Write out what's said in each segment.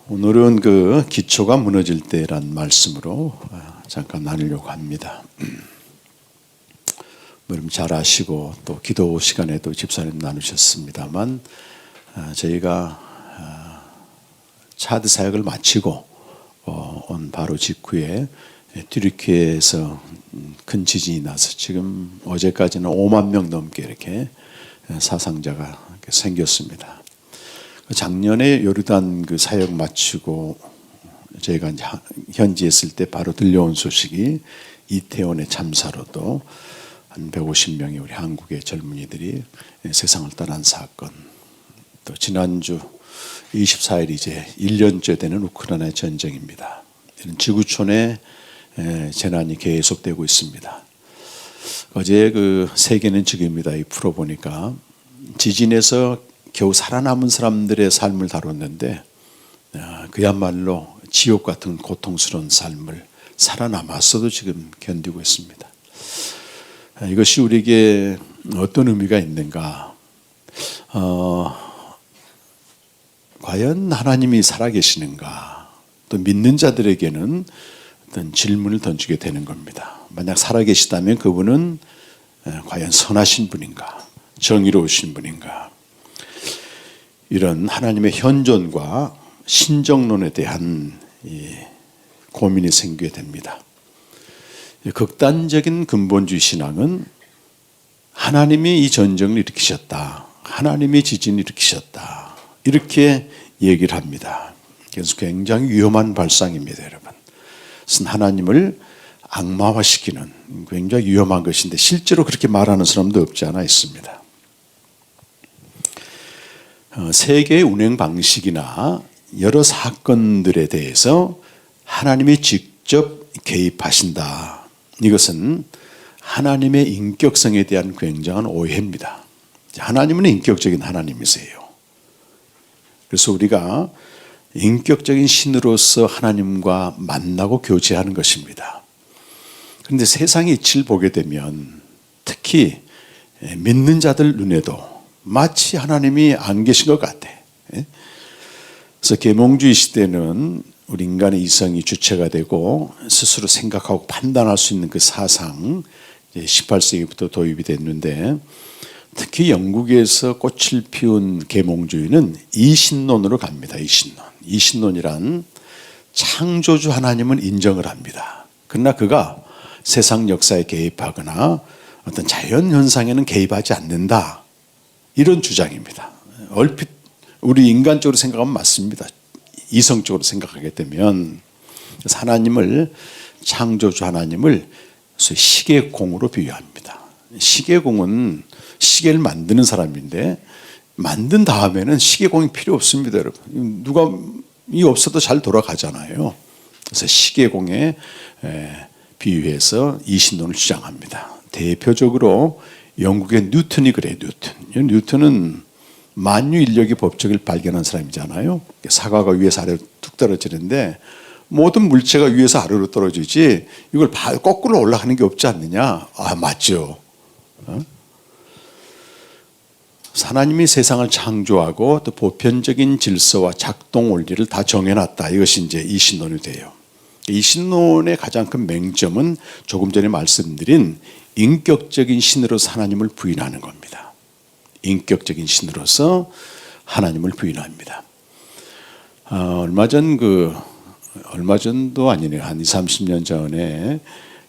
오늘은 그 기초가 무너질 때란 말씀으로 잠깐 나누려고 합니다. 여러분 잘 아시고 또 기도 시간에도 집사님 나누셨습니다만 저희가 차드 사역을 마치고 온 바로 직후에 튀르키예에서 큰 지진이 나서 지금 어제까지는 5만 명 넘게 이렇게 사상자가 생겼습니다. 작년에 요르단 그 사역 마치고 저희가 이제 현지에 있을 때 바로 들려온 소식이 이태원의 참사로도 한 150명의 우리 한국의 젊은이들이 세상을 떠난 사건, 또 지난주 24일 이제 1년째 되는 우크라이나 전쟁입니다. 이런 지구촌의 재난이 계속되고 있습니다. 어제 그 세계는 지금입니다. 이 풀어보니까 지진에서 겨우 살아남은 사람들의 삶을 다뤘는데 그야말로 지옥 같은 고통스러운 삶을 살아남았어도 지금 견디고 있습니다. 이것이 우리에게 어떤 의미가 있는가? 과연 하나님이 살아계시는가? 또 믿는 자들에게는 어떤 질문을 던지게 되는 겁니다. 만약 살아계시다면 그분은 과연 선하신 분인가? 정의로우신 분인가? 이런 하나님의 현존과 신정론에 대한 고민이 생기게 됩니다. 극단적인 근본주의 신앙은 하나님이 이 전쟁을 일으키셨다. 하나님이 지진을 일으키셨다. 이렇게 얘기를 합니다. 그래서 굉장히 위험한 발상입니다, 여러분. 하나님을 악마화시키는 굉장히 위험한 것인데 실제로 그렇게 말하는 사람도 없지 않아 있습니다. 세계의 운행 방식이나 여러 사건들에 대해서 하나님이 직접 개입하신다. 이것은 하나님의 인격성에 대한 굉장한 오해입니다. 하나님은 인격적인 하나님이세요. 그래서 우리가 인격적인 신으로서 하나님과 만나고 교제하는 것입니다. 그런데 세상의 이치를 보게 되면 특히 믿는 자들 눈에도 마치 하나님이 안 계신 것 같아. 그래서 계몽주의 시대는 우리 인간의 이성이 주체가 되고 스스로 생각하고 판단할 수 있는 그 사상 18세기부터 도입이 됐는데 특히 영국에서 꽃을 피운 계몽주의는 이신론으로 갑니다. 이신론이란 창조주 하나님은 인정을 합니다. 그러나 그가 세상 역사에 개입하거나 어떤 자연 현상에는 개입하지 않는다. 이런 주장입니다. 얼핏 우리 인간적으로 생각하면 맞습니다. 이성적으로 생각하게 되면 그래서 하나님을 창조주 하나님을 시계공으로 비유합니다. 시계공은 시계를 만드는 사람인데 만든 다음에는 시계공이 필요 없습니다, 여러분. 누가 이 없어도 잘 돌아가잖아요. 그래서 시계공에 비유해서 이신론을 주장합니다. 대표적으로 영국의 뉴턴이 그래요. 뉴턴은 만유인력의 법칙을 발견한 사람이잖아요. 사과가 위에서 아래로 뚝 떨어지는데 모든 물체가 위에서 아래로 떨어지지 이걸 거꾸로 올라가는 게 없지 않느냐. 맞죠. 하나님이 세상을 창조하고 또 보편적인 질서와 작동 원리를 다 정해놨다. 이것이 이제 이 신론이 돼요. 이 신론의 가장 큰 맹점은 조금 전에 말씀드린 인격적인 신으로서 하나님을 부인하는 겁니다. 인격적인 신으로서 하나님을 부인합니다. 얼마 전도 아니네요. 한 20, 30년 전에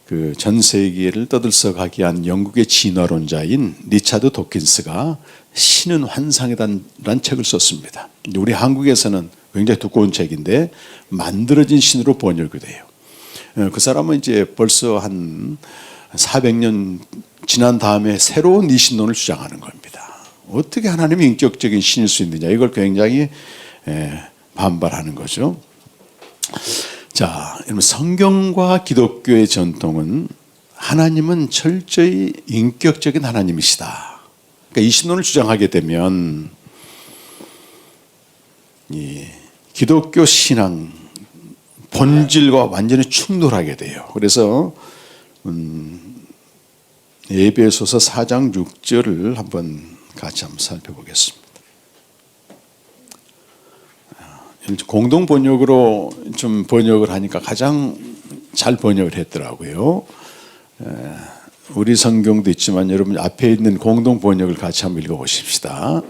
그 전 세계를 떠들썩하게 한 영국의 진화론자인 리차드 도킨스가 신은 환상이라는 책을 썼습니다. 우리 한국에서는 굉장히 두꺼운 책인데 만들어진 신으로 번역이 돼요. 그 사람은 이제 벌써 한 400년 지난 다음에 새로운 이 신론을 주장하는 겁니다. 어떻게 하나님이 인격적인 신일 수 있느냐. 이걸 굉장히 반발하는 거죠. 자, 여러분 성경과 기독교의 전통은 하나님은 철저히 인격적인 하나님이시다. 그러니까 이 신론을 주장하게 되면 이 기독교 신앙 본질과 완전히 충돌하게 돼요. 그래서 에베소서 4장 6절을 한번 같이 한번 살펴보겠습니다. 공동 번역으로 좀 번역을 하니까 가장 잘 번역을 했더라고요. 우리 성경도 있지만 여러분 앞에 있는 공동 번역을 같이 한번 읽어보십시다.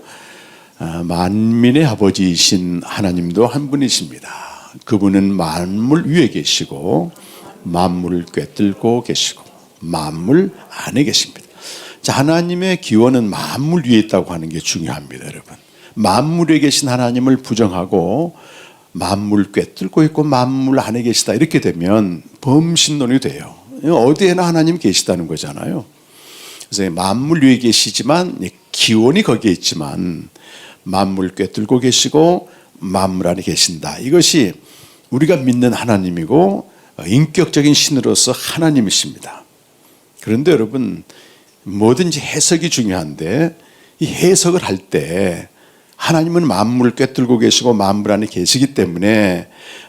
만민의 아버지이신 하나님도 한 분이십니다. 그분은 만물 위에 계시고 만물을 꿰뚫고 계시고 만물 안에 계십니다. 자, 하나님의 기원은 만물 위에 있다고 하는 게 중요합니다, 여러분. 만물에 계신 하나님을 부정하고 만물 꿰뚫고 있고 만물 안에 계시다 이렇게 되면 범신론이 돼요. 어디에나 하나님 계시다는 거잖아요. 그래서 만물 위에 계시지만 기원이 거기에 있지만 만물 꿰뚫고 계시고 만물 안에 계신다. 이것이 우리가 믿는 하나님이고 인격적인 신으로서 하나님이십니다. 그런데 여러분 뭐든지 해석이 중요한데 이 해석을 할 때 하나님은 만물을 꿰뚫고 계시고 만물 안에 계시기 때문에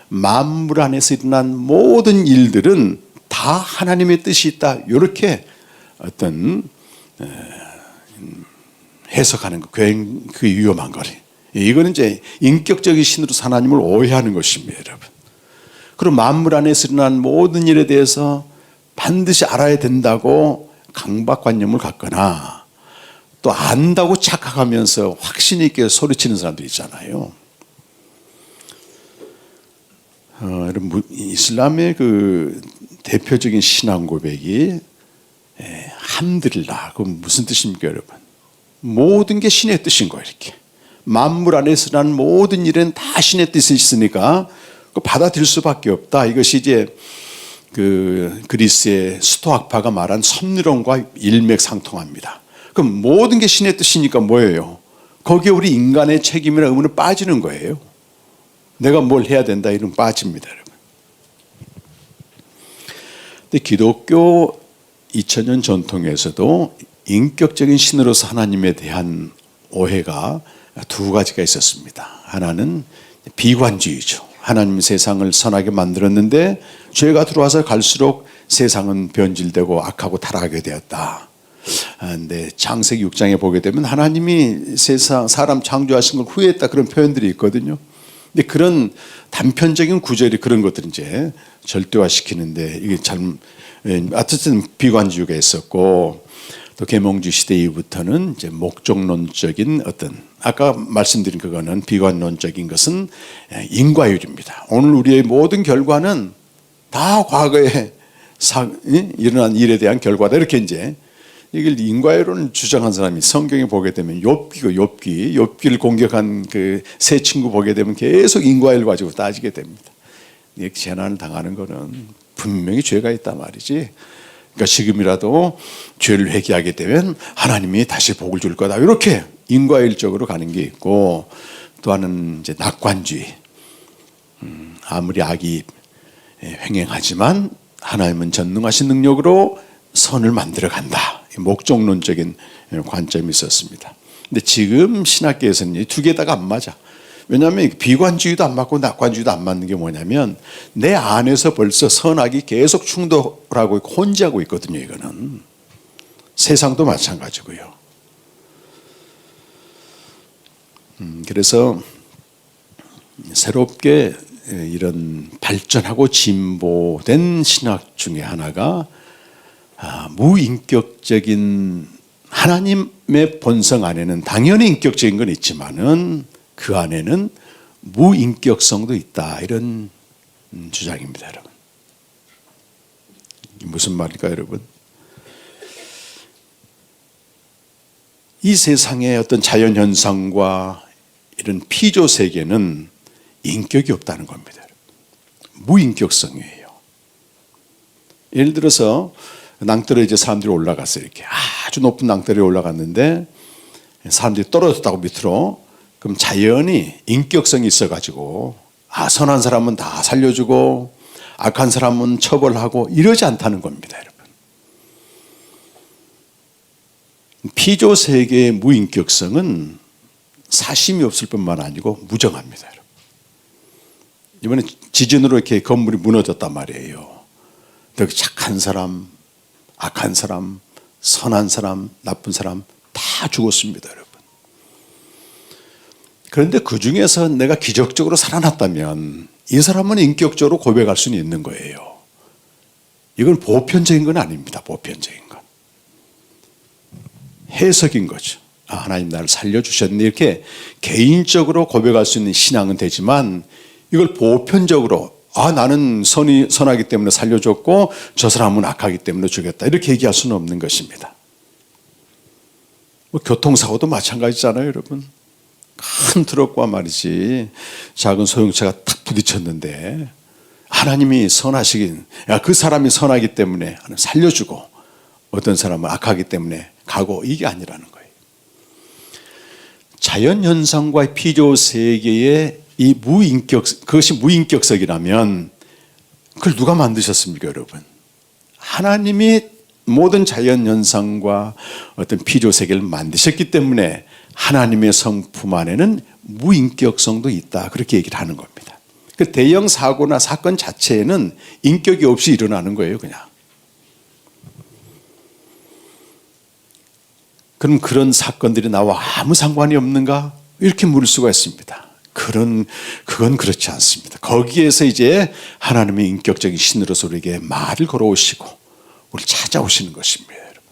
만물 안에서 일어난 모든 일들은 다 하나님의 뜻이 있다. 이렇게 어떤 해석하는 거 그 위험한 거리. 이거는 이제 인격적인 신으로서 하나님을 오해하는 것입니다, 여러분. 그럼 만물 안에서 일어난 모든 일에 대해서 반드시 알아야 된다고 강박관념을 갖거나 또 안다고 착각하면서 확신 있게 소리치는 사람들 있잖아요. 여러분 이슬람의 그 대표적인 신앙 고백이 함드릴라. 그건 무슨 뜻입니까, 여러분? 모든 게 신의 뜻인 거예요, 이렇게. 만물 안에서 난 모든 일은 다 신의 뜻이 있으니까 받아들일 수밖에 없다. 이것이 이제 그 그리스의 스토아파가 말한 섭리론과 일맥상통합니다. 그럼 모든 게 신의 뜻이니까 뭐예요? 거기에 우리 인간의 책임이나 의무는 빠지는 거예요. 내가 뭘 해야 된다 이런 빠집니다, 여러분. 근데 기독교 2000년 전통에서도 인격적인 신으로서 하나님에 대한 오해가 두 가지가 있었습니다. 하나는 비관주의죠. 하나님 세상을 선하게 만들었는데 죄가 들어와서 갈수록 세상은 변질되고 악하고 타락하게 되었다. 근데 창세기 6장에 보게 되면 하나님이 세상 사람 창조하신 걸 후회했다 그런 표현들이 있거든요. 근데 그런 단편적인 구절이 그런 것들 이제 절대화시키는데 이게 참 어쨌든 비관주의가 있었고 또 계몽주의 시대 이후부터는 이제 목적론적인 어떤 아까 말씀드린 그거는 비관론적인 것은 인과율입니다. 오늘 우리의 모든 결과는 다 과거에 일어난 일에 대한 결과다 이렇게 이제 이걸 인과율을 주장한 사람이 성경에 보게 되면 욥기를 공격한 그 세 친구 보게 되면 계속 인과율 가지고 따지게 됩니다. 이 재난을 당하는 거는 분명히 죄가 있단 말이지. 그러니까 지금이라도 죄를 회개하게 되면 하나님이 다시 복을 줄 거다. 이렇게 인과율적으로 가는 게 있고 또 하나는 이제 낙관주의. 아무리 악이 횡행하지만 하나님은 전능하신 능력으로 선을 만들어 간다. 목적론적인 관점이 있었습니다. 근데 지금 신학계에서는 이 두 개 다가 안 맞아. 왜냐하면 비관주의도 안 맞고 낙관주의도 안 맞는 게 뭐냐면 내 안에서 벌써 선악이 계속 충돌하고 있고 혼재하고 있거든요. 이거는 세상도 마찬가지고요. 그래서 새롭게 이런 발전하고 진보된 신학 중에 하나가 무인격적인 하나님의 본성 안에는 당연히 인격적인 건 있지만은 그 안에는 무인격성도 있다. 이런 주장입니다, 여러분. 무슨 말일까요, 여러분? 이 세상의 어떤 자연 현상과 이런 피조 세계는 인격이 없다는 겁니다. 무인격성이에요. 예를 들어서 낭떠러지에 이제 사람들이 올라갔어요. 이렇게 아주 높은 낭떠러지에 올라갔는데 사람들이 떨어졌다고 밑으로. 그럼 자연이 인격성이 있어가지고 선한 사람은 다 살려주고 악한 사람은 처벌하고 이러지 않다는 겁니다, 여러분. 피조 세계의 무인격성은 사심이 없을 뿐만 아니고 무정합니다, 여러분. 이번에 지진으로 이렇게 건물이 무너졌단 말이에요. 여기 착한 사람, 악한 사람, 선한 사람, 나쁜 사람 다 죽었습니다, 여러분. 그런데 그 중에서 내가 기적적으로 살아났다면 이 사람은 인격적으로 고백할 수는 있는 거예요. 이건 보편적인 건 아닙니다. 보편적인 건. 해석인 거죠. 아, 하나님 나를 살려주셨네. 이렇게 개인적으로 고백할 수 있는 신앙은 되지만 이걸 보편적으로 아, 나는 선하기 때문에 살려줬고 저 사람은 악하기 때문에 죽였다. 이렇게 얘기할 수는 없는 것입니다. 뭐 교통사고도 마찬가지잖아요, 여러분. 큰 트럭과 말이지 작은 소형차가 탁 부딪혔는데 하나님이 선하시긴, 야, 그 사람이 선하기 때문에 살려주고 어떤 사람은 악하기 때문에 가고, 이게 아니라는 거예요. 자연현상과의 피조 세계의 이 그것이 무인격석이라면 그걸 누가 만드셨습니까, 여러분? 하나님이 모든 자연현상과 어떤 피조 세계를 만드셨기 때문에 하나님의 성품 안에는 무인격성도 있다. 그렇게 얘기를 하는 겁니다. 그 대형 사고나 사건 자체에는 인격이 없이 일어나는 거예요, 그냥. 그럼 그런 사건들이 나와 아무 상관이 없는가? 이렇게 물을 수가 있습니다. 그건 그렇지 않습니다. 거기에서 이제 하나님의 인격적인 신으로서 우리에게 말을 걸어오시고 우리를 찾아오시는 것입니다, 여러분.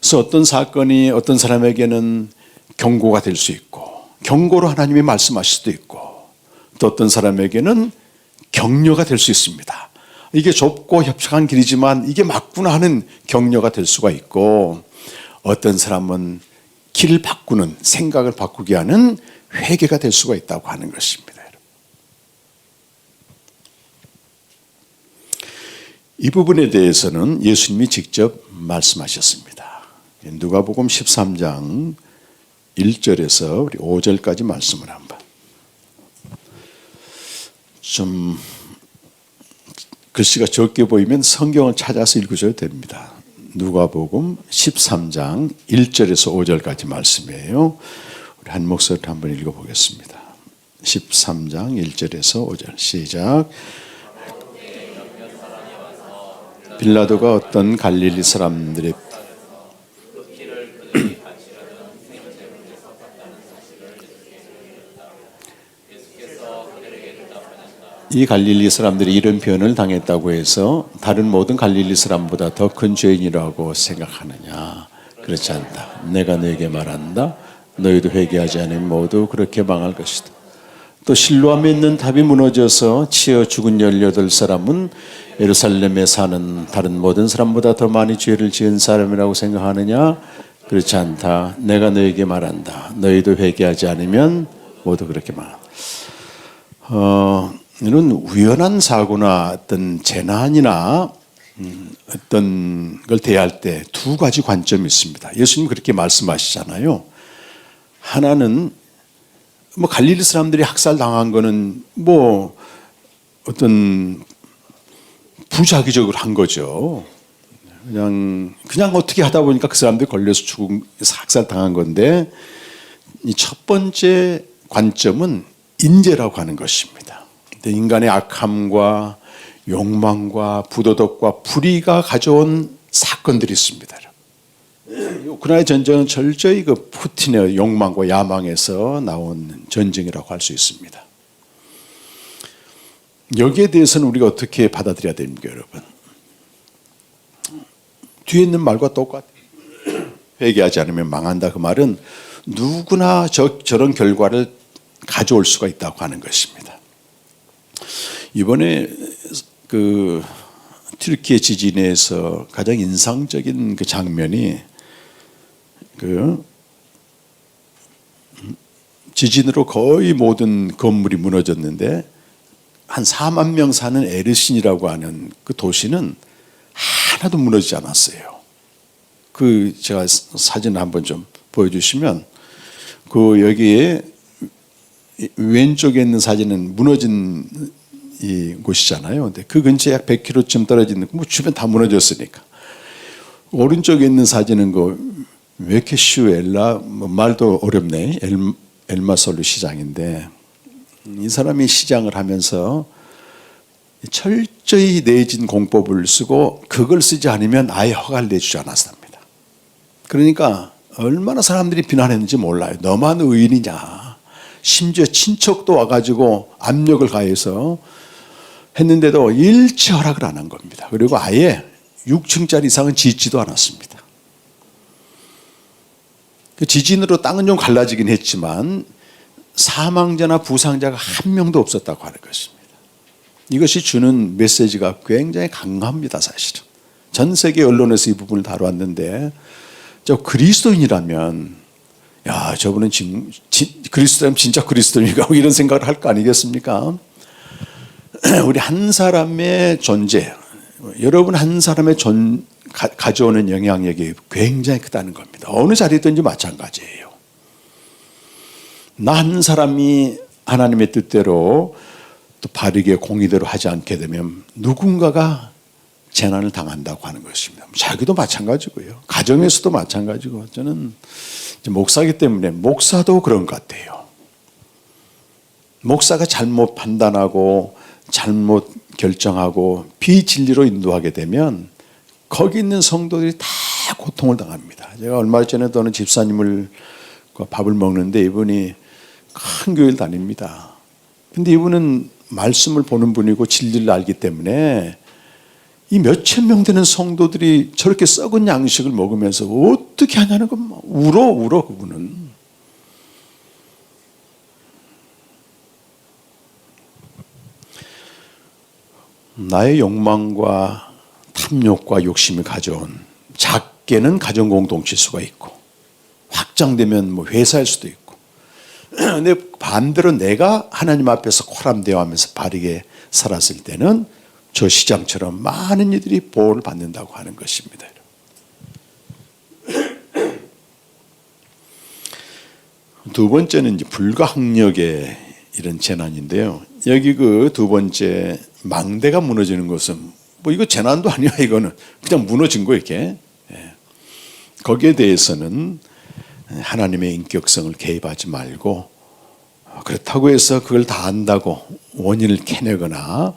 그래서 어떤 사건이 어떤 사람에게는 경고가 될 수 있고, 경고로 하나님이 말씀하실 수도 있고, 또 어떤 사람에게는 격려가 될 수 있습니다. 이게 좁고 협착한 길이지만 이게 맞구나 하는 격려가 될 수가 있고, 어떤 사람은 길을 바꾸는, 생각을 바꾸게 하는 회개가 될 수가 있다고 하는 것입니다. 이 부분에 대해서는 예수님이 직접 말씀하셨습니다. 누가복음 13장 1절에서 우리 5절까지 말씀을 한번. 좀 글씨가 적게 보이면 성경을 찾아서 읽으셔도 됩니다. 누가복음 13장 1절에서 5절까지 말씀이에요. 우리 한 목소리로 한번 읽어보겠습니다. 13장 1절에서 5절 시작. 빌라도가 어떤 갈릴리 사람들의 이 갈릴리 사람들이 이런 표현을 당했다고 해서 다른 모든 갈릴리 사람보다 더 큰 죄인이라고 생각하느냐? 그렇지 않다. 내가 너에게 말한다. 너희도 회개하지 않으면 모두 그렇게 망할 것이다. 또 실로암에 있는 탑이 무너져서 치여 죽은 18사람은 예루살렘에 사는 다른 모든 사람보다 더 많이 죄를 지은 사람이라고 생각하느냐? 그렇지 않다. 내가 너에게 말한다. 너희도 회개하지 않으면 모두 그렇게 망한다. 이런 우연한 사고나 어떤 재난이나 어떤 걸 대할 때 두 가지 관점이 있습니다. 예수님 그렇게 말씀하시잖아요. 하나는 뭐 갈릴리 사람들이 학살당한 거는 뭐 어떤 부작위적으로 한 거죠. 그냥 어떻게 하다 보니까 그 사람들이 걸려서 학살당한 건데, 이 첫 번째 관점은 인재라고 하는 것입니다. 인간의 악함과 욕망과 부도덕과 불의가 가져온 사건들이 있습니다. 우크라이나 전쟁은 철저히 그 푸틴의 욕망과 야망에서 나온 전쟁이라고 할 수 있습니다. 여기에 대해서는 우리가 어떻게 받아들여야 됩니까, 여러분? 뒤에 있는 말과 똑같아요. 회개하지 않으면 망한다. 그 말은 누구나 저런 결과를 가져올 수가 있다고 하는 것입니다. 이번에 그 튀르키예 지진에서 가장 인상적인 그 장면이 그 지진으로 거의 모든 건물이 무너졌는데 한 4만 명 사는 에르신이라고 하는 그 도시는 하나도 무너지지 않았어요. 그 제가 사진 한번 좀 보여주시면 그 여기에 왼쪽에 있는 사진은 무너진 이 곳이잖아요. 근데 그 근처에 약 100km쯤 떨어진 뭐 주변 다 무너졌으니까. 오른쪽에 있는 사진은 그 웨케슈엘라 뭐 말도 어렵네. 엘마솔루 시장인데 이 사람이 시장을 하면서 철저히 내진 공법을 쓰고 그걸 쓰지 않으면 아예 허가를 내주지 않았습니다. 그러니까 얼마나 사람들이 비난했는지 몰라요. 너만 의인이냐. 심지어 친척도 와가지고 압력을 가해서 했는데도 일체 허락을 안 한 겁니다. 그리고 아예 6층짜리 이상은 짓지도 않았습니다. 그 지진으로 땅은 좀 갈라지긴 했지만 사망자나 부상자가 한 명도 없었다고 하는 것입니다. 이것이 주는 메시지가 굉장히 강합니다, 사실은. 전 세계 언론에서 이 부분을 다루었는데, 저 그리스도인이라면, 야, 저분은 그리스도라면 진짜 그리스도인가? 이런 생각을 할 거 아니겠습니까? 우리 한 사람의 존재, 여러분 한 사람의 가져오는 영향력이 굉장히 크다는 겁니다. 어느 자리든지 마찬가지예요. 나 한 사람이 하나님의 뜻대로 또 바르게 공의대로 하지 않게 되면 누군가가 재난을 당한다고 하는 것입니다. 자기도 마찬가지고요. 가정에서도 마찬가지고. 저는 목사이기 때문에 목사도 그런 것 같아요. 목사가 잘못 판단하고 잘못 결정하고 비진리로 인도하게 되면 거기 있는 성도들이 다 고통을 당합니다. 제가 얼마 전에도 어느 집사님을 밥을 먹는데 이분이 큰 교회를 다닙니다. 근데 이분은 말씀을 보는 분이고 진리를 알기 때문에 이 몇천 명 되는 성도들이 저렇게 썩은 양식을 먹으면서 어떻게 하냐는 건 울어 그분은. 나의 욕망과 탐욕과 욕심이 가져온, 작게는 가정 공동체수가 있고 확장되면 뭐 회사일 수도 있고, 근데 반대로 내가 하나님 앞에서 코람되어 하면서 바르게 살았을 때는 저 시장처럼 많은 이들이 보호를 받는다고 하는 것입니다. 두 번째는 이제 불가항력의 이런 재난인데요. 여기 그 두 번째 망대가 무너지는 것은 뭐 이거 재난도 아니야. 이거는 그냥 무너진 거 이렇게. 거기에 대해서는 하나님의 인격성을 개입하지 말고, 그렇다고 해서 그걸 다 안다고 원인을 캐내거나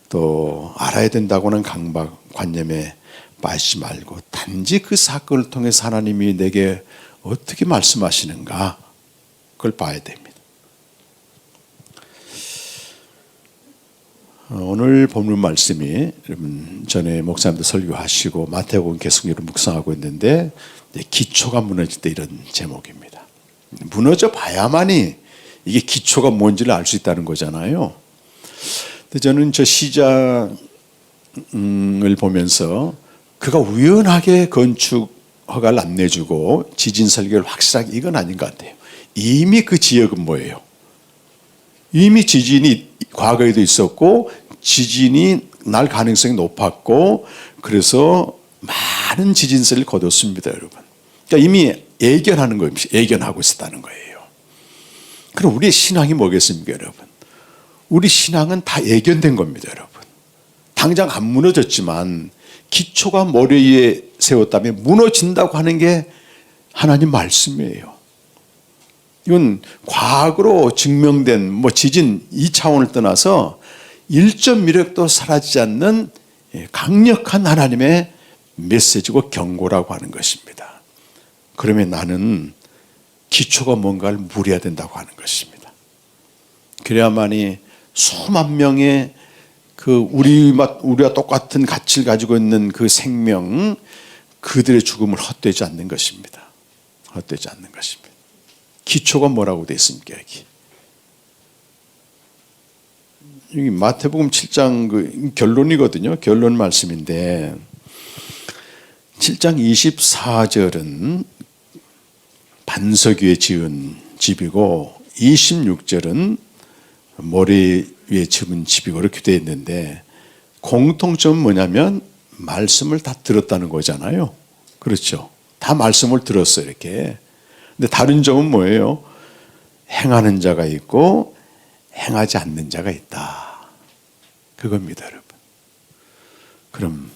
또 알아야 된다고는 강박관념에 빠지지 말고 단지 그 사건을 통해서 하나님이 내게 어떻게 말씀하시는가 그걸 봐야 됩니다. 오늘 본문 말씀이 여러분 전에 목사님도 설교하시고 마태복음 계속 묵상하고 있는데 기초가 무너질 때 이런 제목입니다. 무너져 봐야만이 이게 기초가 뭔지를 알 수 있다는 거잖아요. 근데 저는 저 시장을 보면서 그가 우연하게 건축 허가를 안 내주고 지진 설계를 확실하게 이건 아닌 것 같아요. 이미 그 지역은 뭐예요? 이미 지진이 과거에도 있었고 지진이 날 가능성이 높았고 그래서 많은 지진세를 거뒀습니다, 여러분. 그러니까 이미 예견하는 거예요. 예견하고 있었다는 거예요. 그럼 우리의 신앙이 뭐겠습니까, 여러분? 우리 신앙은 다 예견된 겁니다, 여러분. 당장 안 무너졌지만 기초가 머리 위에 세웠다면 무너진다고 하는 게 하나님 말씀이에요. 이건 과거로 증명된 뭐 지진 이 차원을 떠나서 1.1획도 사라지지 않는 강력한 하나님의 메시지고 경고라고 하는 것입니다. 그러면 나는 기초가 뭔가를 물어야 된다고 하는 것입니다. 그래야만이 수만 명의 그 우리와 똑같은 가치를 가지고 있는 그 생명, 그들의 죽음을 헛되지 않는 것입니다. 헛되지 않는 것입니다. 기초가 뭐라고 되어 있습니까, 여기 마태복음 7장 그 결론이거든요. 결론 말씀인데 7장 24절은 반석 위에 지은 집이고 26절은 모래 위에 지은 집이고 이렇게 되어 있는데 공통점은 뭐냐면 말씀을 다 들었다는 거잖아요. 그렇죠. 다 말씀을 들었어요, 이렇게. 근데 다른 점은 뭐예요? 행하는 자가 있고 행하지 않는 자가 있다. 그겁니다, 여러분. 그럼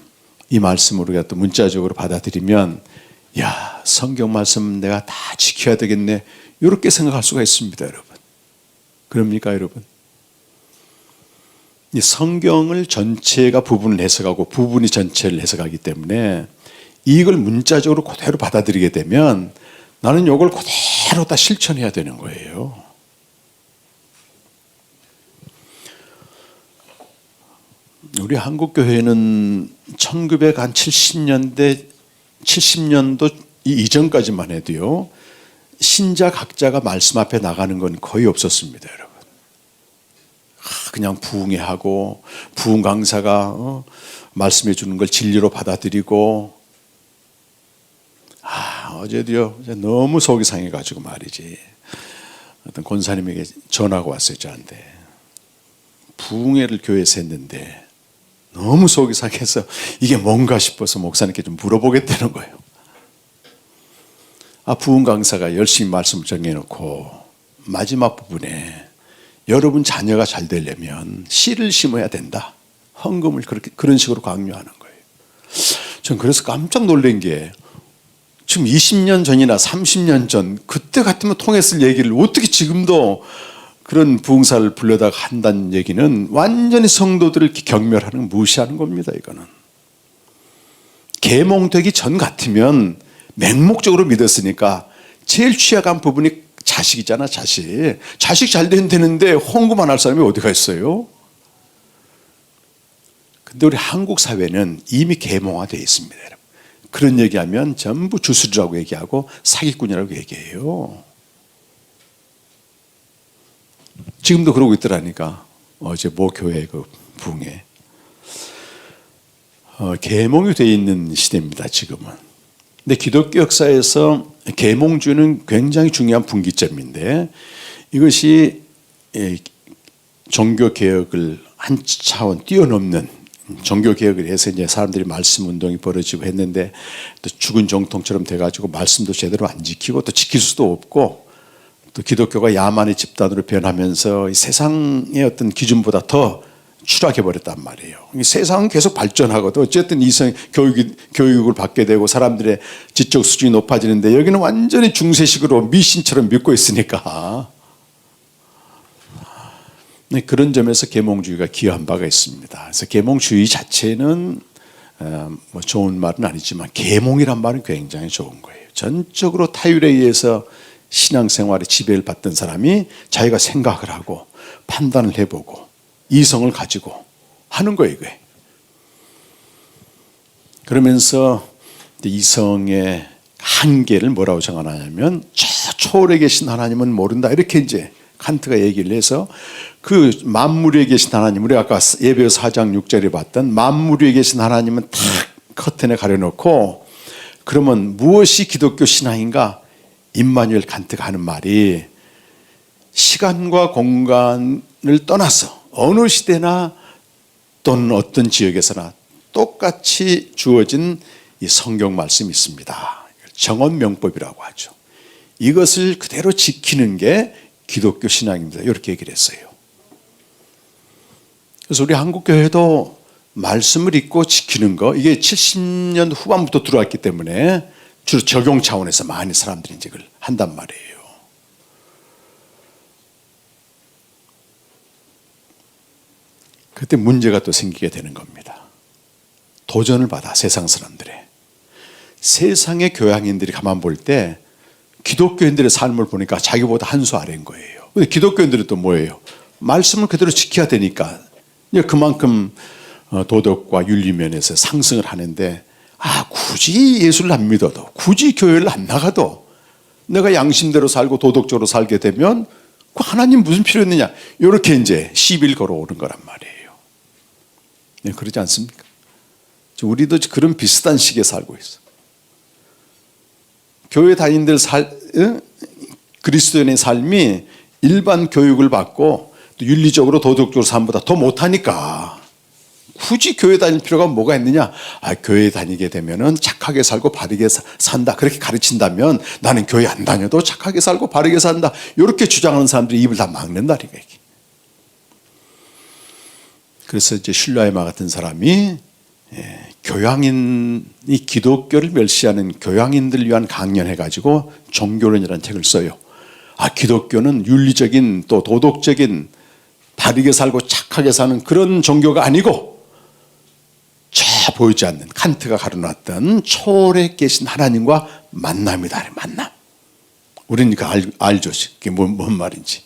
이 말씀을 우리가 또 문자적으로 받아들이면 야, 성경 말씀 내가 다 지켜야 되겠네. 이렇게 생각할 수가 있습니다, 여러분. 그럽니까, 여러분? 이 성경을 전체가 부분을 해석하고 부분이 전체를 해석하기 때문에 이걸 문자적으로 그대로 받아들이게 되면 나는 이걸 그대로 다 실천해야 되는 거예요. 우리 한국 교회는 1970년대 70년도 이전까지만 해도요, 신자 각자가 말씀 앞에 나가는 건 거의 없었습니다, 여러분. 그냥 부흥회하고 부흥 강사가 말씀해 주는 걸 진리로 받아들이고, 어제도요 너무 속이 상해가지고 말이지, 어떤 권사님에게 전화가 왔어요, 저한테. 부흥회를 교회에서 했는데 너무 속이 상해서 이게 뭔가 싶어서 목사님께 좀 물어보겠다는 거예요. 부흥 강사가 열심히 말씀 정해놓고 마지막 부분에 여러분 자녀가 잘 되려면 씨를 심어야 된다, 헌금을 그런 식으로 강요하는 거예요. 전 그래서 깜짝 놀란 게, 지금 20년 전이나 30년 전 그때 같으면 통했을 얘기를 어떻게 지금도 그런 부흥사를 불러다가 한다는 얘기는 완전히 성도들을 경멸하는, 무시하는 겁니다. 이거는 계몽되기 전 같으면 맹목적으로 믿었으니까 제일 취약한 부분이 자식이잖아. 자식 잘 되는데 헌금만 할 사람이 어디가 있어요? 근데 우리 한국 사회는 이미 계몽화되어 있습니다, 여러분. 그런 얘기하면 전부 주술이라고 얘기하고 사기꾼이라고 얘기해요. 지금도 그러고 있더라니까. 어제 모 교회 그 부흥회 계몽이 되어 있는 시대입니다, 지금은. 근데 기독교 역사에서 계몽주의는 굉장히 중요한 분기점인데, 이것이 종교 개혁을 한 차원 뛰어넘는 종교 개혁을 해서 이제 사람들이 말씀 운동이 벌어지고 했는데, 또 죽은 정통처럼 돼가지고 말씀도 제대로 안 지키고 또 지킬 수도 없고, 또 기독교가 야만의 집단으로 변하면서 이 세상의 어떤 기준보다 더 추락해 버렸단 말이에요. 세상은 계속 발전하고도 어쨌든 이성 교육을 받게 되고 사람들의 지적 수준이 높아지는데, 여기는 완전히 중세식으로 미신처럼 믿고 있으니까, 그런 점에서 계몽주의가 기여한 바가 있습니다. 그래서 계몽주의 자체는 뭐 좋은 말은 아니지만 계몽이란 말은 굉장히 좋은 거예요. 전적으로 타율에 의해서 신앙생활에 지배를 받던 사람이 자기가 생각을 하고 판단을 해보고 이성을 가지고 하는 거예요, 이게. 그러면서 이성의 한계를 뭐라고 정하냐면, 저 초월에 계신 하나님은 모른다, 이렇게 이제 칸트가 얘기를 해서, 그 만물 위에 계신 하나님, 우리 아까 예배서 4장 6절에 봤던 만물 위에 계신 하나님은 탁 커튼에 가려놓고, 그러면 무엇이 기독교 신앙인가? 임마누엘 칸트가 하는 말이, 시간과 공간을 떠나서 어느 시대나 또는 어떤 지역에서나 똑같이 주어진 이 성경 말씀이 있습니다. 정언명법이라고 하죠. 이것을 그대로 지키는 게 기독교 신앙입니다. 이렇게 얘기를 했어요. 그래서 우리 한국교회도 말씀을 읽고 지키는 거, 이게 70년 후반부터 들어왔기 때문에 주로 적용 차원에서 많이 사람들이 이제 그걸 한단 말이에요. 그때 문제가 또 생기게 되는 겁니다. 도전을 받아, 세상 사람들의. 세상의 교양인들이 가만 볼 때 기독교인들의 삶을 보니까 자기보다 한 수 아래인 거예요. 근데 기독교인들은 또 뭐예요? 말씀을 그대로 지켜야 되니까 그만큼 도덕과 윤리 면에서 상승을 하는데, 굳이 예수를 안 믿어도, 굳이 교회를 안 나가도 내가 양심대로 살고 도덕적으로 살게 되면 그 하나님 무슨 필요 있느냐, 이렇게 이제 시비를 걸어오는 거란 말이에요. 네, 그러지 않습니까? 우리도 그런 비슷한 시기에 살고 있어. 교회 다니는들 그리스도인의 삶이 일반 교육을 받고 또 윤리적으로 도덕적으로 삶보다 더 못하니까 굳이 교회 다닐 필요가 뭐가 있느냐? 교회 다니게 되면은 착하게 살고 바르게 산다, 그렇게 가르친다면 나는 교회 안 다녀도 착하게 살고 바르게 산다, 이렇게 주장하는 사람들이 입을 다 막는다니까. 그래서 이제 슐라이마 같은 사람이 교양인이 기독교를 멸시하는 교양인들을 위한 강연해가지고 종교론이라는 책을 써요. 기독교는 윤리적인 또 도덕적인 바르게 살고 착하게 사는 그런 종교가 아니고, 저 보이지 않는 칸트가 가르놨던 초월에 계신 하나님과 만남이다. 만남. 우리는 알죠. 그게 뭔 말인지.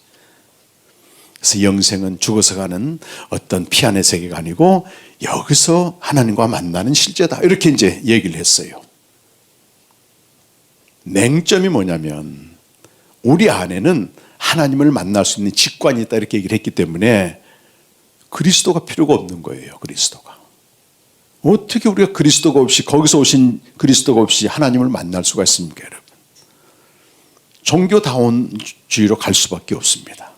그래서 영생은 죽어서 가는 어떤 피안의 세계가 아니고 여기서 하나님과 만나는 실제다. 이렇게 이제 얘기를 했어요. 맹점이 뭐냐면 우리 안에는 하나님을 만날 수 있는 직관이 있다 이렇게 얘기를 했기 때문에 그리스도가 필요가 없는 거예요. 그리스도가. 어떻게 우리가 그리스도가 없이 거기서 오신 그리스도가 없이 하나님을 만날 수가 있습니까, 여러분? 종교다원주의로 갈 수밖에 없습니다.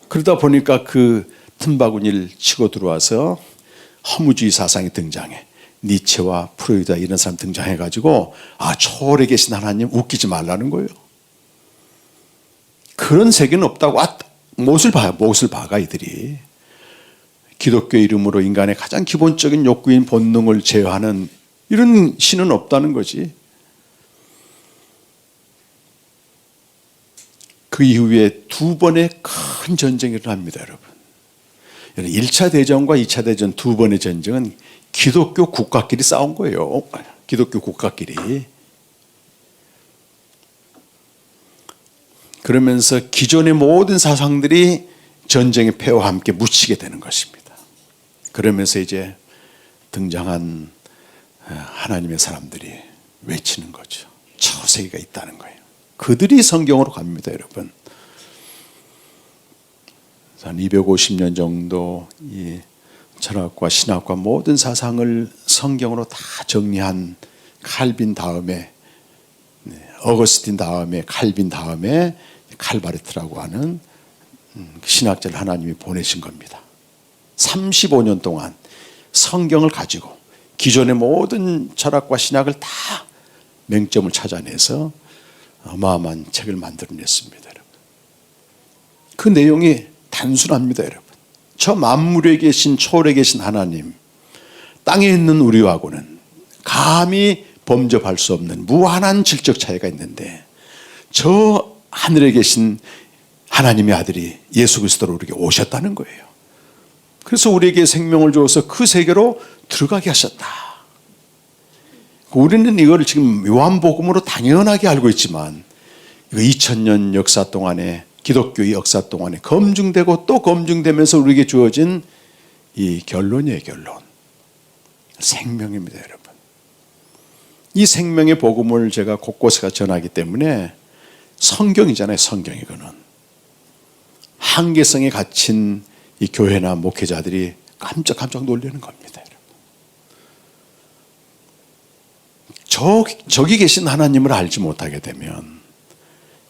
그러다 보니까 그 틈바구니를 치고 들어와서 허무주의 사상이 등장해. 니체와 프로이드 이런 사람 등장해가지고 초월에 계신 하나님 웃기지 말라는 거예요. 그런 세계는 없다고 못을 박아 이들이. 기독교 이름으로 인간의 가장 기본적인 욕구인 본능을 제어하는 이런 신은 없다는 거지. 그 이후에 두 번의 큰 전쟁이 일어납니다, 여러분. 1차 대전과 2차 대전 두 번의 전쟁은 기독교 국가끼리 싸운 거예요. 기독교 국가끼리. 그러면서 기존의 모든 사상들이 전쟁의 패와 함께 묻히게 되는 것입니다. 그러면서 이제 등장한 하나님의 사람들이 외치는 거죠. 차세기가 있다는 거예요. 그들이 성경으로 갑니다, 여러분. 한 250년 정도 이 철학과 신학과 모든 사상을 성경으로 다 정리한 칼빈 다음에 어거스틴 다음에 칼빈 다음에 칼바르트라고 하는 신학자를 하나님이 보내신 겁니다. 35년 동안 성경을 가지고 기존의 모든 철학과 신학을 다 맹점을 찾아내서 어마어마한 책을 만들어냈습니다, 여러분. 그 내용이 단순합니다, 여러분. 저 만물에 계신 초월에 계신 하나님, 땅에 있는 우리하고는 감히 범접할 수 없는 무한한 질적 차이가 있는데 저 하늘에 계신 하나님의 아들이 예수 그리스도로 우리에게 오셨다는 거예요. 그래서 우리에게 생명을 주어서 그 세계로 들어가게 하셨다. 우리는 이걸 지금 요한복음으로 당연하게 알고 있지만 2000년 역사 동안에 기독교의 역사 동안에 검증되고 또 검증되면서 우리에게 주어진 이 결론이에요, 결론. 생명입니다, 여러분. 이 생명의 복음을 제가 곳곳에 전하기 때문에 성경이잖아요, 성경 이거는. 한계성에 갇힌 이 교회나 목회자들이 깜짝깜짝 놀라는 겁니다, 여러분. 저기 계신 하나님을 알지 못하게 되면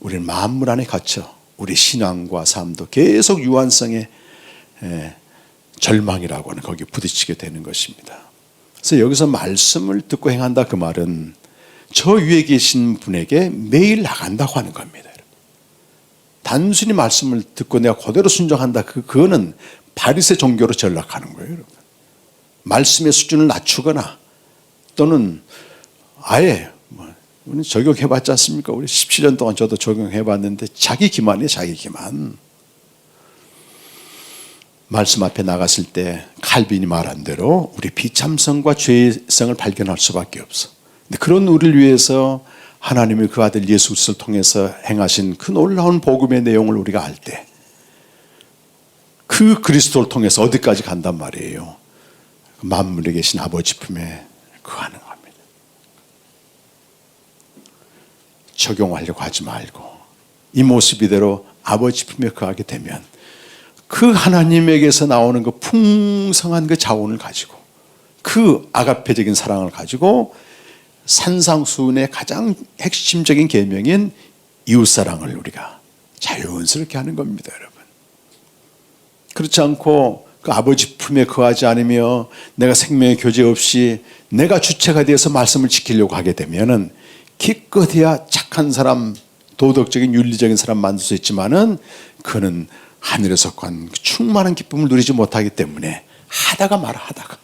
우리는 만물 안에 갇혀 우리 신앙과 삶도 계속 유한성의 절망이라고 하는 거기에 부딪히게 되는 것입니다. 그래서 여기서 말씀을 듣고 행한다 그 말은 저 위에 계신 분에게 매일 나간다고 하는 겁니다. 단순히 말씀을 듣고 내가 그대로 순종한다 그거는 바리새 종교로 전락하는 거예요, 여러분. 말씀의 수준을 낮추거나 또는 아예 우리 적용해봤지 않습니까? 우리 17년 동안 저도 적용해봤는데 자기 기만이에요, 자기 기만. 말씀 앞에 나갔을 때 칼빈이 말한 대로 우리 비참성과 죄성을 발견할 수밖에 없어. 근데 그런 우리를 위해서 하나님이 그 아들 예수 그리스도를 통해서 행하신 그 놀라운 복음의 내용을 우리가 알 때 그 그리스도를 통해서 어디까지 간단 말이에요. 만물에 계신 아버지 품에 거하는 겁니다. 적용하려고 하지 말고 이 모습 이대로 아버지 품에 거하게 되면 그 하나님에게서 나오는 그 풍성한 그 자원을 가지고 그 아가페적인 사랑을 가지고 산상수훈의 가장 핵심적인 계명인 이웃사랑을 우리가 자연스럽게 하는 겁니다, 여러분. 그렇지 않고 그 아버지 품에 거하지 않으며 내가 생명의 교제 없이 내가 주체가 되어서 말씀을 지키려고 하게 되면은 기껏해야 착한 사람, 도덕적인 윤리적인 사람 만들 수 있지만은 그는 하늘에서 간 충만한 기쁨을 누리지 못하기 때문에 하다가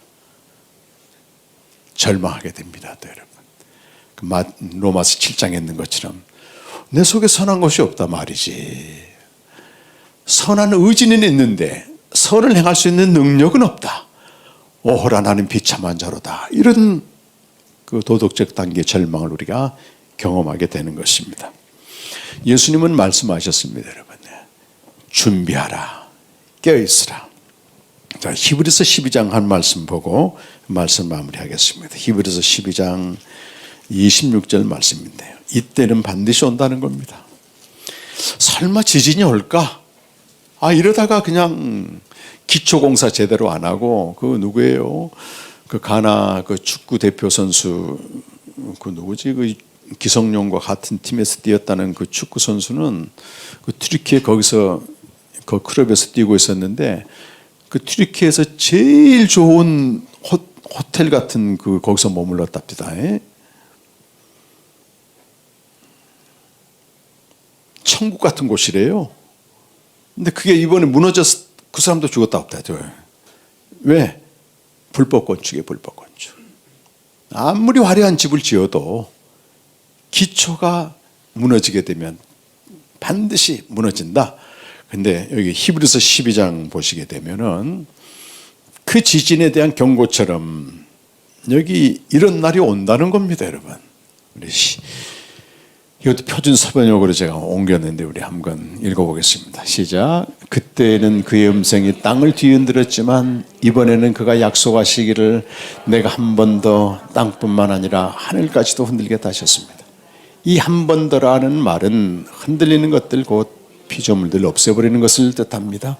절망하게 됩니다, 여러분. 로마서 7장에 있는 것처럼 내 속에 선한 것이 없다 말이지. 선한 의지는 있는데 선을 행할 수 있는 능력은 없다. 오호라 나는 비참한 자로다. 이런 그 도덕적 단계의 절망을 우리가 경험하게 되는 것입니다. 예수님은 말씀하셨습니다, 여러분. 준비하라. 깨어있으라. 자, 히브리서 12장 한 말씀 보고 말씀 마무리하겠습니다. 히브리서 12장 26절 말씀인데요. 이때는 반드시 온다는 겁니다. 설마 지진이 올까? 이러다가 그냥 기초공사 제대로 안 하고 그 누구예요? 그 가나 그 축구 대표 선수 그 누구지? 그 기성용과 같은 팀에서 뛰었다는 그 축구 선수는 그 튀르키예 거기서 그 클럽에서 뛰고 있었는데 그 튀르키예에서 제일 좋은 호텔 같은 그 거기서 머물렀답니다. 천국 같은 곳이래요. 근데 그게 이번에 무너져서 그 사람도 죽었다고 했대요. 왜? 불법 건축이에요. 불법 건축. 아무리 화려한 집을 지어도 기초가 무너지게 되면 반드시 무너진다. 근데 여기 히브리서 12장 보시게 되면은 그 지진에 대한 경고처럼 여기 이런 날이 온다는 겁니다, 여러분. 우리 이것도 표준 서번역으로 제가 옮겼는데 우리 한번 읽어보겠습니다. 시작. 그때는 그의 음성이 땅을 뒤흔들었지만 이번에는 그가 약속하시기를 내가 한 번 더 땅뿐만 아니라 하늘까지도 흔들겠다 하셨습니다. 이 한 번 더라는 말은 흔들리는 것들 곧 피조물들 없애버리는 것을 뜻합니다.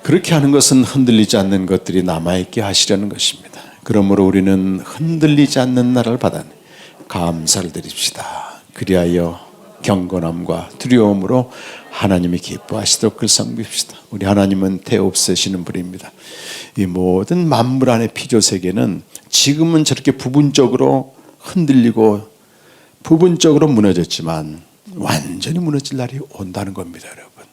그렇게 하는 것은 흔들리지 않는 것들이 남아있게 하시려는 것입니다. 그러므로 우리는 흔들리지 않는 나라를 받아 감사를 드립시다. 그리하여 경건함과 두려움으로 하나님이 기뻐하시도록 그를 섬깁시다. 우리 하나님은 태없애시는 분입니다. 이 모든 만물 안의 피조세계는 지금은 저렇게 부분적으로 흔들리고 부분적으로 무너졌지만 완전히 무너질 날이 온다는 겁니다, 여러분.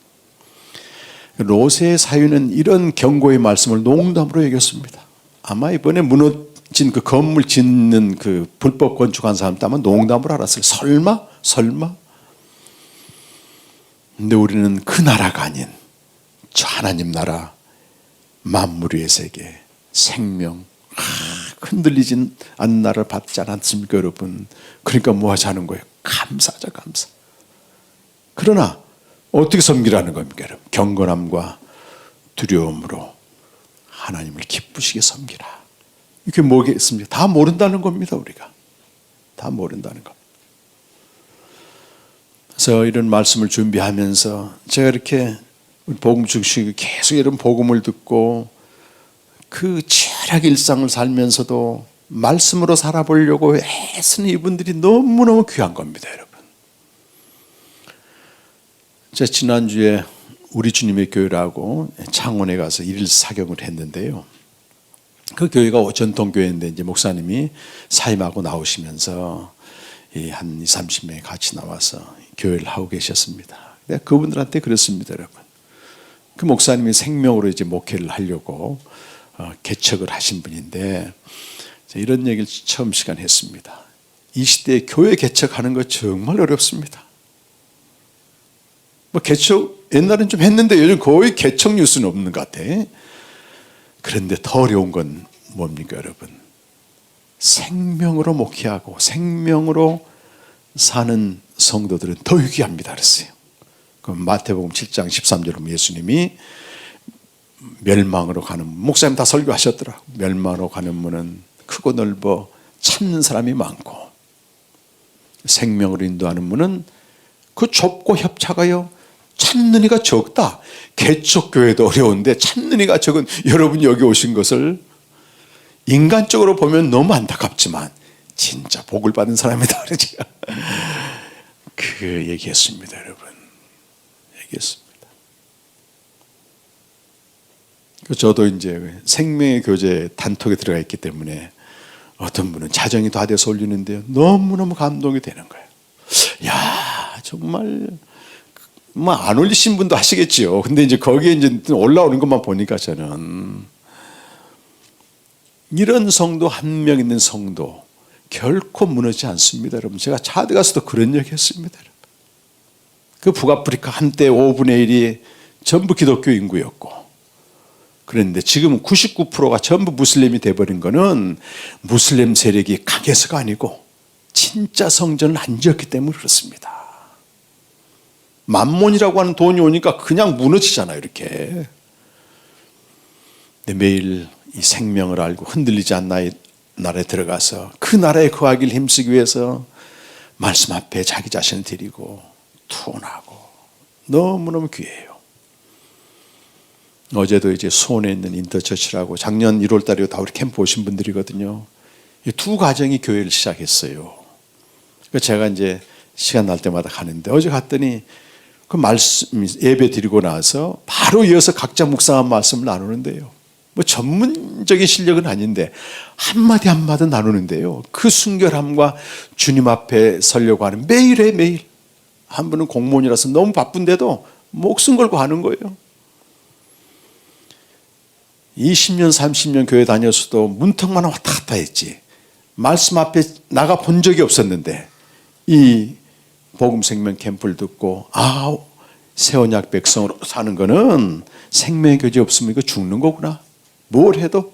롯의 사유는 이런 경고의 말씀을 농담으로 여겼습니다. 아마 이번에 무너진 그 건물 짓는 그 불법 건축한 사람도 아마 농담으로 알았어요. 설마? 근데 우리는 그 나라가 아닌 저 하나님 나라, 만물 위의 세계, 생명, 흔들리진 않는 나라를 받지 않았습니까, 여러분? 그러니까 뭐 하자는 거예요? 감사하자, 감사. 그러나 어떻게 섬기라는 겁니까, 여러분? 경건함과 두려움으로 하나님을 기쁘시게 섬기라. 이게 뭐겠습니까? 다 모른다는 겁니다, 우리가. 다 모른다는 겁니다. 그래서 이런 말씀을 준비하면서 제가 이렇게 복음 중심으로 계속 이런 복음을 듣고 그 치열하게 일상을 살면서도 말씀으로 살아보려고 애쓰는 이분들이 너무너무 귀한 겁니다, 여러분. 제가 지난주에 우리 주님의 교회라고 창원에 가서 1일 사경을 했는데요. 그 교회가 전통교회인데 이제 목사님이 사임하고 나오시면서 한 20, 30명이 같이 나와서 교회를 하고 계셨습니다. 내가 그분들한테 그랬습니다, 여러분. 그 목사님이 생명으로 이제 목회를 하려고 개척을 하신 분인데 이런 얘기를 처음 시간 했습니다. 이 시대에 교회 개척하는 거 정말 어렵습니다. 뭐 개척 옛날엔 좀 했는데 요즘 거의 개척 뉴스는 없는 것 같아. 그런데 더 어려운 건 뭡니까, 여러분? 생명으로 목회하고 생명으로 사는 성도들은 더 위기합니다 그랬어요. 그럼 마태복음 7장 13절에 보면 예수님이 멸망으로 가는 목사님 다 설교하셨더라. 멸망으로 가는 문은 크고 넓어 찾는 사람이 많고 생명으로 인도하는 문은 그 좁고 협착하여 찾는 이가 적다. 개척교회도 어려운데 찾는 이가 적은 여러분이 여기 오신 것을 인간적으로 보면 너무 안타깝지만 진짜 복을 받은 사람이다 그러지. 그 얘기했습니다, 여러분. 얘기했습니다. 저도 이제 생명의 교제 단톡에 들어가 있기 때문에 어떤 분은 자정이 다 돼서 올리는데요. 너무너무 감동이 되는 거예요. 야, 정말 뭐 안 올리신 분도 하시겠지요. 근데 이제 거기에 이제 올라오는 것만 보니까 저는 이런 성도 한 명 있는 성도 결코 무너지지 않습니다, 여러분. 제가 차드 가서도 그런 얘기 했습니다, 여러분. 그 북아프리카 한때 5분의 1이 전부 기독교 인구였고 그런데 지금 99%가 전부 무슬림이 돼버린 거는 무슬림 세력이 강해서가 아니고 진짜 성전을 안 지었기 때문에 그렇습니다. 만몬이라고 하는 돈이 오니까 그냥 무너지잖아요, 이렇게. 근데 매일 이 생명을 알고 흔들리지 않는 나라에 들어가서 그 나라에 거하기를 힘쓰기 위해서 말씀 앞에 자기 자신을 드리고 투혼하고 너무너무 귀해요. 어제도 이제 수원에 있는 인터처치라고 작년 1월 달에 다 우리 캠프 오신 분들이거든요. 이 두 가정이 교회를 시작했어요. 그러니까 제가 이제 시간 날 때마다 가는데 어제 갔더니 그 말씀 예배 드리고 나서 바로 이어서 각자 묵상한 말씀을 나누는데요. 뭐 전문적인 실력은 아닌데 한마디 한마디 나누는데요. 그 순결함과 주님 앞에 서려고 하는 매일에 매일. 한 분은 공무원이라서 너무 바쁜데도 목숨 걸고 하는 거예요. 20년 30년 교회 다녔어도 문턱만 왔다 갔다 했지 말씀 앞에 나가 본 적이 없었는데 이 복음생명 캠프를 듣고 새 언약 백성으로 사는 거는 생명의 교제 없으면 이거 죽는 거구나. 뭘 해도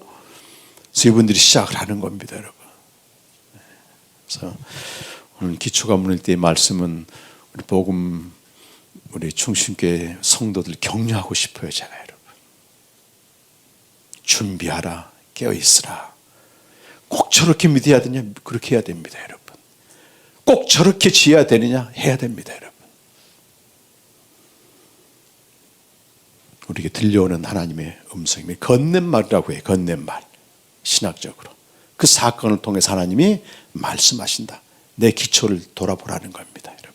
그래서 이분들이 시작을 하는 겁니다, 여러분. 그래서 오늘 기초가 무너질 때의 말씀은 우리 복음 우리 충신교회 성도들 격려하고 싶어요, 제가 여러분. 준비하라, 깨어있으라. 꼭 저렇게 믿어야 되냐? 그렇게 해야 됩니다, 여러분. 꼭 저렇게 지어야 되느냐? 해야 됩니다, 여러분. 우리에게 들려오는 하나님의 음성이 건넨말이라고 해요. 건넨말. 신학적으로. 그 사건을 통해서 하나님이 말씀하신다. 내 기초를 돌아보라는 겁니다, 여러분.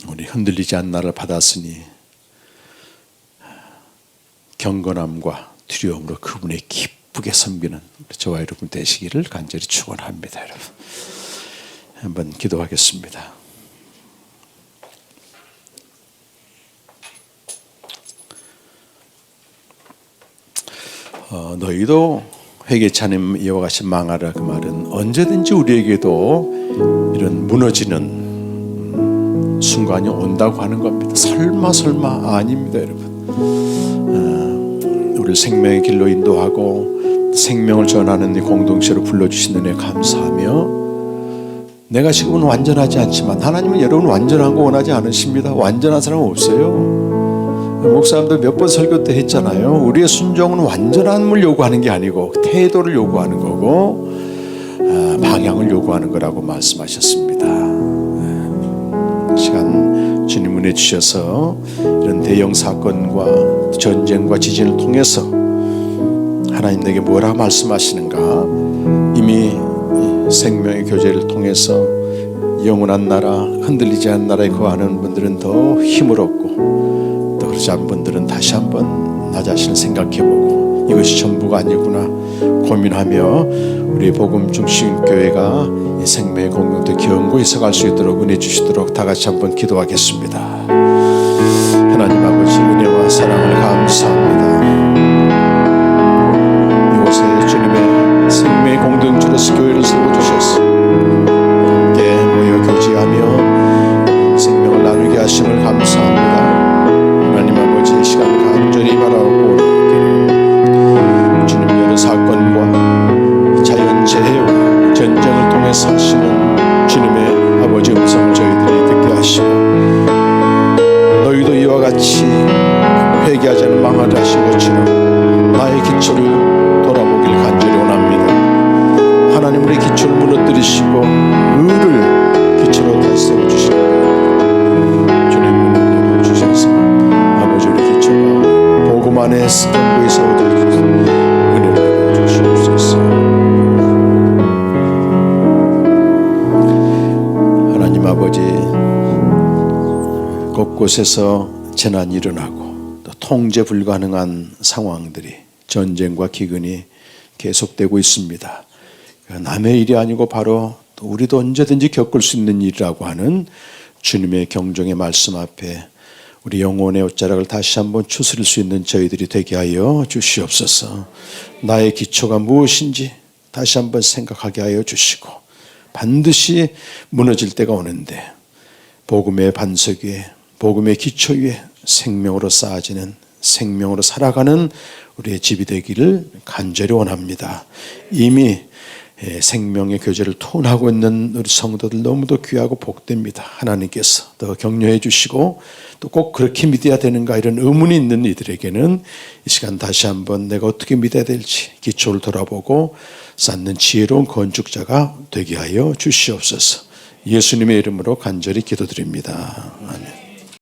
우리 흔들리지 않는 나를 받았으니 경건함과 두려움으로 그분의 기쁘게 섬기는 저와 여러분 되시기를 간절히 축원합니다, 여러분. 한번 기도하겠습니다. 너희도 회개치 않으면 이와 같이 망하라. 그 말은 언제든지 우리에게도 이런 무너지는 순간이 온다고 하는 겁니다. 설마 아닙니다, 여러분. 우리를 생명의 길로 인도하고 생명을 전하는 이 공동체로 불러주신 은혜 감사하며 내가 지금은 완전하지 않지만 하나님은 여러분 완전한 거 원하지 않으십니다. 완전한 사람은 없어요. 목사님도 몇 번 설교 때 했잖아요. 우리의 순종은 완전함을 요구하는 게 아니고 태도를 요구하는 거고 방향을 요구하는 거라고 말씀하셨습니다. 시간 주님 은혜 주셔서 이런 대형 사건과 전쟁과 지진을 통해서 하나님 내게 뭐라 말씀하시는가 이미 생명의 교제를 통해서 영원한 나라 흔들리지 않는 나라에 거하는 분들은 더 힘을 얻고 또 그렇지 않은 분들은 다시 한번 나 자신을 생각해보고 이것이 전부가 아니구나 고민하며 우리 복음 중심 교회가 이 생명의 공동체 견고해서 갈 수 있도록 은혜 주시도록 다 같이 한번 기도하겠습니다. 하나님 아버지 은혜와 사랑을 감사합니다. 이곳에 주님의 생명의 공동체로서 교회를 세워주셔서 함께 모여 교제하며 생명을 나누게 하심을 감사합니다. 하나님 아버지 이 시간 간절히 바라고 주님 여러 사건과 자연재해와 전쟁을 통해서 하시는 주님의 아버지 음성을 저희들이 듣게 하시고 너희도 이와 같이 회개하지 않은 망하게 하신 것처럼 나의 기초를 돌아보길 간절히 원합니다. 하나님 우리 기초를 무너뜨리시고 의를 기초로 다시 세워주시고 주님 은혜를 주셔서 아버지 우리 기초가 복음 안에 견고히 세워져 주셔서 은혜를 주시옵소서. 하나님 아버지 곳곳에서 재난이 일어나고 또 통제 불가능한 상황들이 전쟁과 기근이 계속되고 있습니다. 남의 일이 아니고 바로 또 우리도 언제든지 겪을 수 있는 일이라고 하는 주님의 경종의 말씀 앞에 우리 영혼의 옷자락을 다시 한번 추스릴 수 있는 저희들이 되게 하여 주시옵소서. 나의 기초가 무엇인지 다시 한번 생각하게 하여 주시고 반드시 무너질 때가 오는데 복음의 반석 위에 복음의 기초 위에 생명으로 쌓아지는 생명으로 살아가는 우리의 집이 되기를 간절히 원합니다. 이미 생명의 교제를 토론하고 있는 우리 성도들 너무도 귀하고 복됩니다. 하나님께서 더 격려해 주시고 또 꼭 그렇게 믿어야 되는가 이런 의문이 있는 이들에게는 이 시간 다시 한번 내가 어떻게 믿어야 될지 기초를 돌아보고 쌓는 지혜로운 건축자가 되게 하여 주시옵소서. 예수님의 이름으로 간절히 기도드립니다. 아멘.